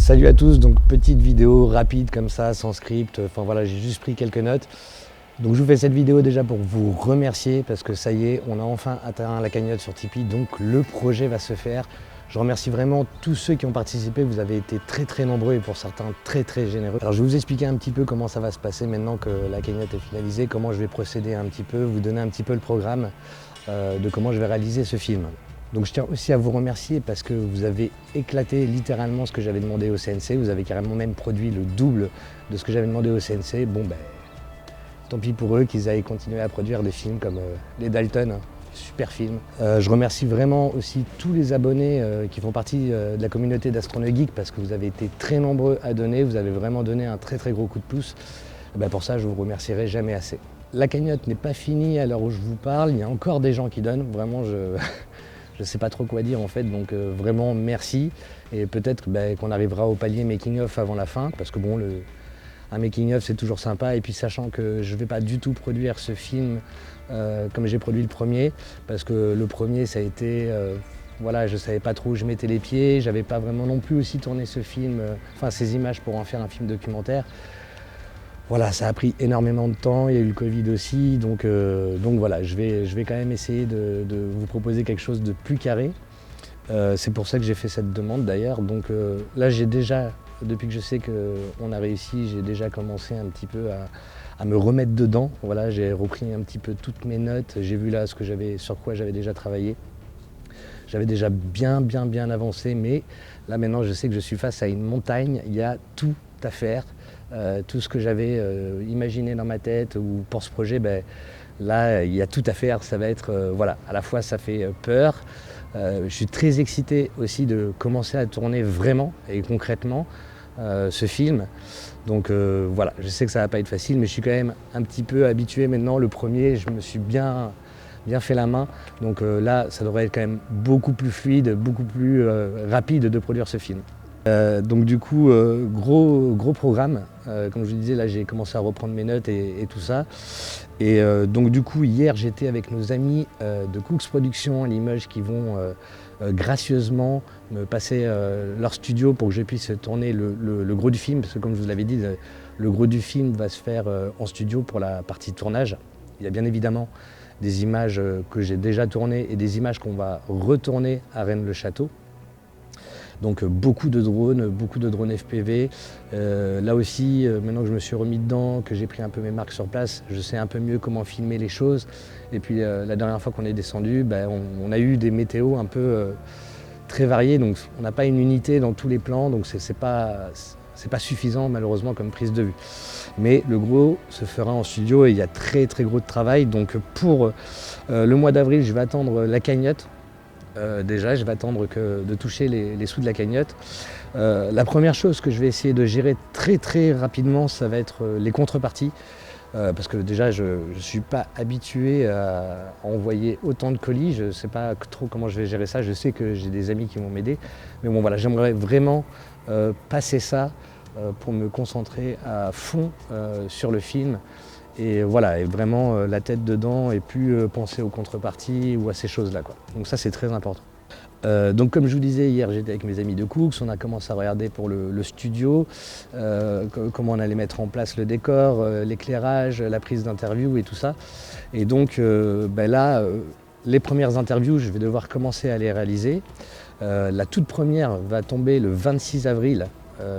Salut à tous, donc petite vidéo rapide comme ça, sans script, enfin voilà, j'ai juste pris quelques notes. Donc je vous fais cette vidéo déjà pour vous remercier parce que ça y est, on a enfin atteint la cagnotte sur Tipeee, donc le projet va se faire. Je remercie vraiment tous ceux qui ont participé, vous avez été très nombreux et pour certains très généreux. Alors je vais vous expliquer un petit peu comment ça va se passer maintenant que la cagnotte est finalisée, comment je vais procéder un petit peu, vous donner un petit peu le programme de comment je vais réaliser ce film. Donc je tiens aussi à vous remercier parce que vous avez éclaté littéralement ce que j'avais demandé au CNC, vous avez carrément même produit le double de ce que j'avais demandé au CNC. Bon ben, tant pis pour eux qu'ils aillent continuer à produire des films comme Les Dalton, super film. Je remercie vraiment aussi tous les abonnés qui font partie de la communauté d'Astrono Geek parce que vous avez été très nombreux à donner, vous avez vraiment donné un très gros coup de pouce. Et ben pour ça, je vous remercierai jamais assez. La cagnotte n'est pas finie à l'heure où je vous parle, il y a encore des gens qui donnent, vraiment je ne sais pas trop quoi dire en fait, donc vraiment merci. Et peut-être qu'on arrivera au palier making-of avant la fin, parce que bon, un making-of c'est toujours sympa. Et puis sachant que je ne vais pas du tout produire ce film comme j'ai produit le premier, parce que le premier ça a été, voilà, je ne savais pas trop où je mettais les pieds, j'avais pas vraiment non plus aussi tourné ce film, enfin ces images pour en faire un film documentaire. Voilà, ça a pris énormément de temps, il y a eu le Covid aussi, donc voilà, je vais quand même essayer de vous proposer quelque chose de plus carré. C'est pour ça que j'ai fait cette demande d'ailleurs. Donc là, j'ai déjà, depuis que je sais qu'on a réussi, j'ai déjà commencé un petit peu à me remettre dedans. Voilà, j'ai repris un petit peu toutes mes notes, j'ai vu là sur quoi j'avais déjà travaillé. J'avais déjà bien avancé, mais là maintenant, je sais que je suis face à une montagne, il y a tout à faire. Tout ce que j'avais imaginé dans ma tête ou pour ce projet, là il y a tout à faire, ça va être, voilà, à la fois ça fait peur, je suis très excité aussi de commencer à tourner vraiment et concrètement ce film. Donc voilà, je sais que ça va pas être facile, mais je suis quand même un petit peu habitué maintenant. Le premier, je me suis bien fait la main, donc là ça devrait être quand même beaucoup plus fluide, beaucoup plus rapide de produire ce film. Donc du coup, gros programme, comme je vous disais, là j'ai commencé à reprendre mes notes et tout ça. Et donc du coup, hier j'étais avec nos amis de Cooks Productions à Limoges qui vont gracieusement me passer leur studio pour que je puisse tourner le gros du film, parce que comme je vous l'avais dit, le gros du film va se faire en studio pour la partie tournage. Il y a bien évidemment des images que j'ai déjà tournées et des images qu'on va retourner à Rennes-le-Château. Donc beaucoup de drones FPV. Là aussi, maintenant que je me suis remis dedans, que j'ai pris un peu mes marques sur place, je sais un peu mieux comment filmer les choses. Et puis la dernière fois qu'on est descendu, on a eu des météos un peu très variées, donc on n'a pas une unité dans tous les plans, donc c'est pas suffisant malheureusement comme prise de vue. Mais le gros se fera en studio et il y a très gros de travail. Donc pour le mois d'avril, je vais attendre la cagnotte. Déjà, je vais attendre de toucher les sous de la cagnotte. La première chose que je vais essayer de gérer très rapidement, ça va être les contreparties. Parce que déjà, je ne suis pas habitué à envoyer autant de colis. Je ne sais pas trop comment je vais gérer ça. Je sais que j'ai des amis qui vont m'aider. Mais bon, voilà, j'aimerais vraiment passer ça pour me concentrer à fond sur le film. Et voilà, et vraiment la tête dedans et plus penser aux contreparties ou à ces choses-là, quoi. Donc ça, c'est très important. Donc comme je vous disais, hier j'étais avec mes amis de Cooks, on a commencé à regarder pour le studio, comment on allait mettre en place le décor, l'éclairage, la prise d'interview et tout ça. Et donc là, les premières interviews, je vais devoir commencer à les réaliser. La toute première va tomber le 26 avril.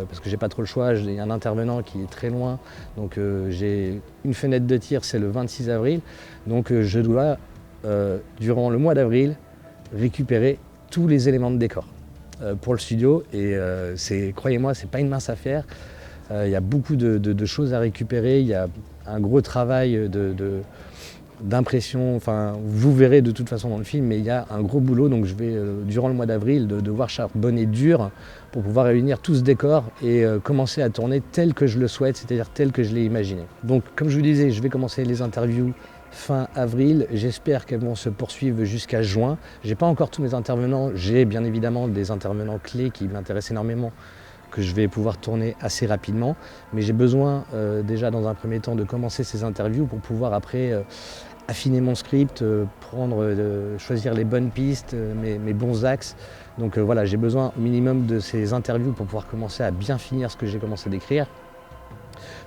Parce que j'ai pas trop le choix, il y a un intervenant qui est très loin, donc j'ai une fenêtre de tir, c'est le 26 avril, donc je dois, durant le mois d'avril, récupérer tous les éléments de décor pour le studio, et croyez-moi, c'est pas une mince affaire, il y a beaucoup de choses à récupérer, il y a un gros travail d'impression, enfin vous verrez de toute façon dans le film, mais il y a un gros boulot, donc je vais durant le mois d'avril devoir charbonner dur pour pouvoir réunir tout ce décor et commencer à tourner tel que je le souhaite, c'est-à-dire tel que je l'ai imaginé. Donc comme je vous disais, je vais commencer les interviews fin avril, j'espère qu'elles vont se poursuivre jusqu'à juin. J'ai pas encore tous mes intervenants, j'ai bien évidemment des intervenants clés qui m'intéressent énormément, que je vais pouvoir tourner assez rapidement, mais j'ai besoin déjà dans un premier temps de commencer ces interviews pour pouvoir après affiner mon script, choisir les bonnes pistes, mes bons axes. Donc voilà, j'ai besoin au minimum de ces interviews pour pouvoir commencer à bien finir ce que j'ai commencé d'écrire.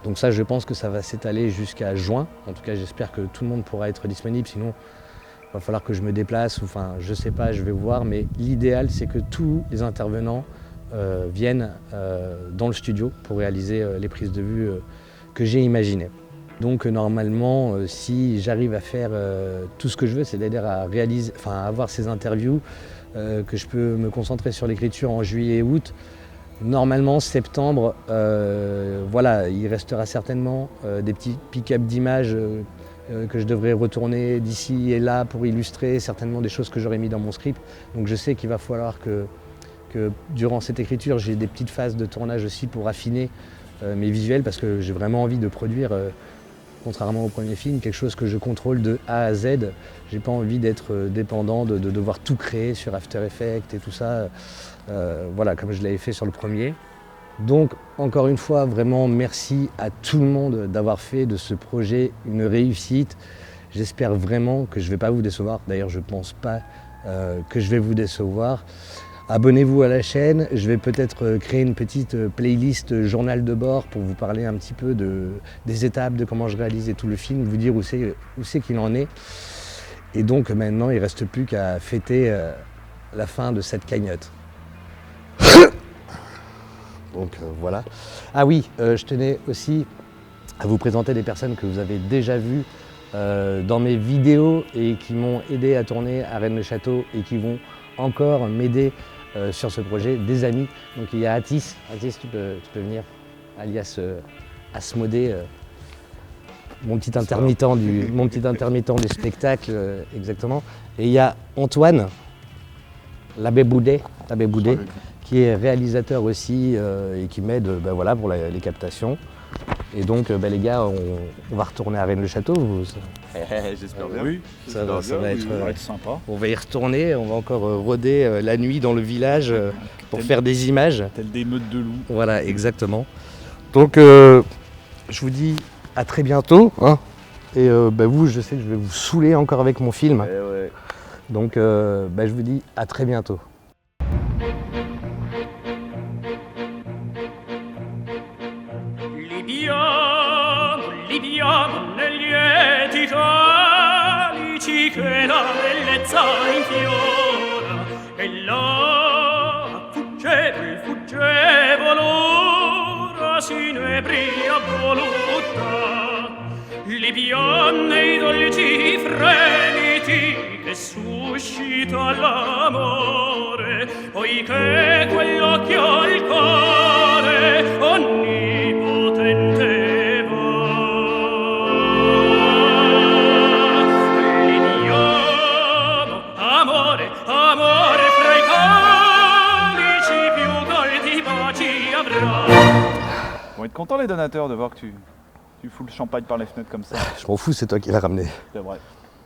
Donc ça, je pense que ça va s'étaler jusqu'à juin. En tout cas, j'espère que tout le monde pourra être disponible, sinon il va falloir que je me déplace, ou enfin, je sais pas, je vais voir. Mais l'idéal, c'est que tous les intervenants viennent dans le studio pour réaliser les prises de vue que j'ai imaginées. Donc normalement, si j'arrive à faire tout ce que je veux, c'est-à-dire à avoir ces interviews, que je peux me concentrer sur l'écriture en juillet et août, normalement septembre, voilà, il restera certainement des petits pick-up d'images que je devrais retourner d'ici et là pour illustrer certainement des choses que j'aurais mis dans mon script. Donc je sais qu'il va falloir que durant cette écriture, j'ai des petites phases de tournage aussi pour affiner mes visuels, parce que j'ai vraiment envie de produire, contrairement au premier film, quelque chose que je contrôle de A à Z. J'ai pas envie d'être dépendant, de devoir tout créer sur After Effects et tout ça, voilà, comme je l'avais fait sur le premier. Donc, encore une fois, vraiment merci à tout le monde d'avoir fait de ce projet une réussite. J'espère vraiment que je ne vais pas vous décevoir. D'ailleurs, je ne pense pas que je vais vous décevoir. Abonnez-vous à la chaîne. Je vais peut-être créer une petite playlist journal de bord pour vous parler un petit peu des étapes, de comment je réalisais tout le film, vous dire où c'est qu'il en est. Et donc maintenant, il ne reste plus qu'à fêter la fin de cette cagnotte. Donc voilà. Ah oui, je tenais aussi à vous présenter des personnes que vous avez déjà vues dans mes vidéos et qui m'ont aidé à tourner à Rennes-le-Château et qui vont encore m'aider sur ce projet, des amis. Donc il y a Atis, tu peux venir, alias Asmodée, mon petit intermittent du spectacle, exactement. Et il y a Antoine, l'abbé Boudet, qui est réalisateur aussi et qui m'aide voilà, pour les captations. Et donc les gars, on va retourner à Rennes-le-Château. J'espère bien. Oui, ça va être sympa. On va y retourner, on va encore rôder la nuit dans le village pour faire des images. Telles des meutes de loups. Voilà, exactement. Donc je vous dis à très bientôt. Hein. Et vous, je sais que je vais vous saouler encore avec mon film. Ouais. Donc je vous dis à très bientôt. Libiamo negli lieti calici che la bellezza infiora, e là fuggevol ora s'inebria voluta. Libiam nei dolci fremiti che suscita l'amore, poiché quell'occhio al cuore onnipotente Ils vont être contents les donateurs de voir que tu fous le champagne par les fenêtres comme ça. Je m'en fous, c'est toi qui l'as ramené. C'est vrai.